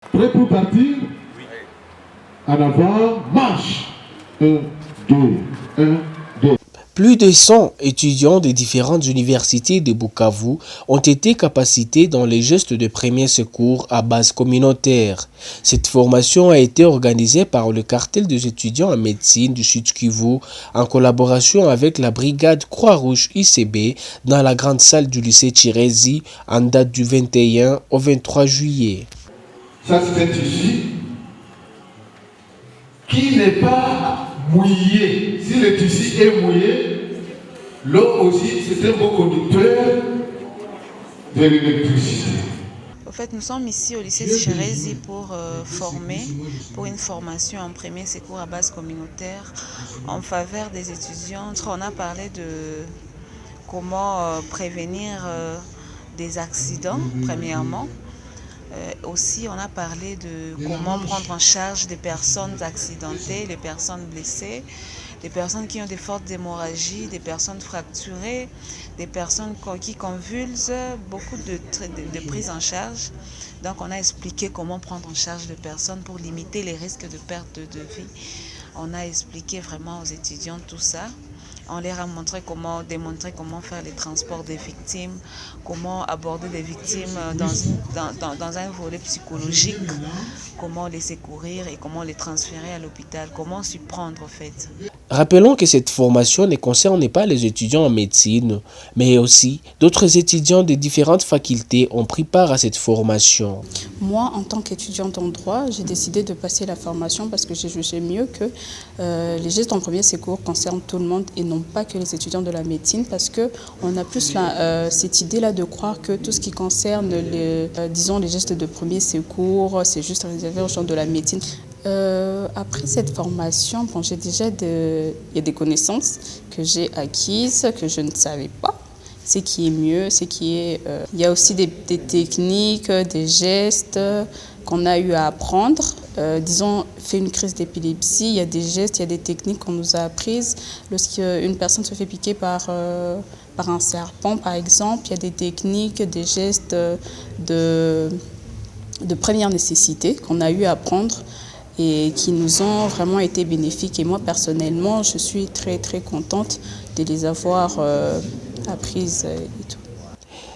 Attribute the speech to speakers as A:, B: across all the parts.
A: Prêt pour partir? En avant, marche. 1, 2, 1, 2.
B: Plus de 100 étudiants des différentes universités de Bukavu ont été capacités dans les gestes de premier secours à base communautaire. Cette formation a été organisée par le cartel des étudiants en médecine du Sud-Kivu en collaboration avec la brigade Croix-Rouge ICB dans la grande salle du lycée Chirezi en date du 21 au 23 juillet.
A: Ça, c'est un tissu qui n'est pas mouillé. Si le tissu est mouillé, l'eau aussi, c'est un bon conducteur de l'électricité.
C: En fait, nous sommes ici au lycée Chirezi pour former, pour une formation en premier secours à base communautaire en faveur des étudiants. On a parlé de comment prévenir des accidents, premièrement. Aussi, on a parlé de comment prendre en charge des personnes accidentées, les personnes blessées, des personnes qui ont des fortes hémorragies, des personnes fracturées, des personnes qui convulsent, beaucoup de prise en charge. Donc, on a expliqué comment prendre en charge les personnes pour limiter les risques de perte de vie. On a expliqué vraiment aux étudiants tout ça. On leur a démontré comment faire les transports des victimes, comment aborder les victimes dans un volet psychologique, comment les secourir et comment les transférer à l'hôpital, comment s'y prendre en fait.
B: Rappelons que cette formation ne concerne pas les étudiants en médecine, mais aussi d'autres étudiants de différentes facultés ont pris part à cette formation.
D: Moi, en tant qu'étudiante en droit, j'ai décidé de passer la formation parce que j'ai jugé mieux que les gestes en premier secours concernent tout le monde et non pas que les étudiants de la médecine, parce qu'on a plus cette idée-là de croire que tout ce qui concerne les gestes de premier secours, c'est juste réservé aux gens de la médecine. Après cette formation, bon, il y a des connaissances que j'ai acquises, que je ne savais pas. Ce qui est mieux, il y a aussi des techniques, des gestes qu'on a eu à apprendre. Fait une crise d'épilepsie, il y a des gestes, il y a des techniques qu'on nous a apprises. Lorsqu'une personne se fait piquer par un serpent, par exemple, il y a des techniques, des gestes de première nécessité qu'on a eu à apprendre et qui nous ont vraiment été bénéfiques. Et moi, personnellement, je suis très, très contente de les avoir apprises et tout.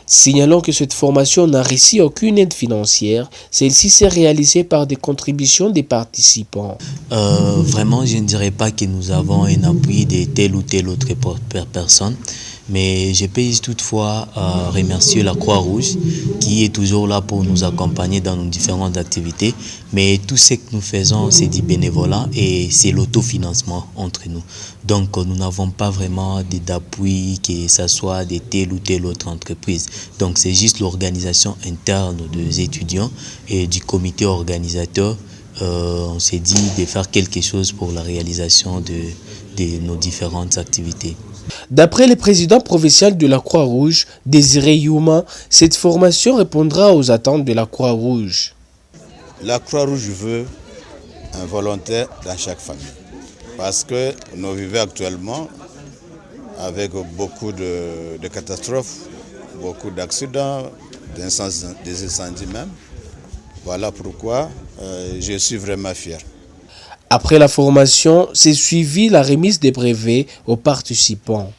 B: Signalons que cette formation n'a reçu aucune aide financière. Celle-ci s'est réalisée par des contributions des participants.
E: Vraiment, je ne dirais pas que nous avons un appui de telle ou telle autre personne. Mais je peux toutefois remercier la Croix-Rouge qui est toujours là pour nous accompagner dans nos différentes activités. Mais tout ce que nous faisons, c'est du bénévolat et c'est l'autofinancement entre nous. Donc nous n'avons pas vraiment d'appui, que ce soit de telle ou telle autre entreprise. Donc c'est juste l'organisation interne des étudiants et du comité organisateur. On s'est dit de faire quelque chose pour la réalisation de nos différentes activités.
B: D'après le président provincial de la Croix-Rouge, Désiré Youma, cette formation répondra aux attentes de la Croix-Rouge.
F: La Croix-Rouge veut un volontaire dans chaque famille. Parce que nous vivons actuellement avec beaucoup de catastrophes, beaucoup d'accidents, des incendies même. Voilà pourquoi je suis vraiment fier.
B: Après la formation, s'est suivie la remise des brevets aux participants.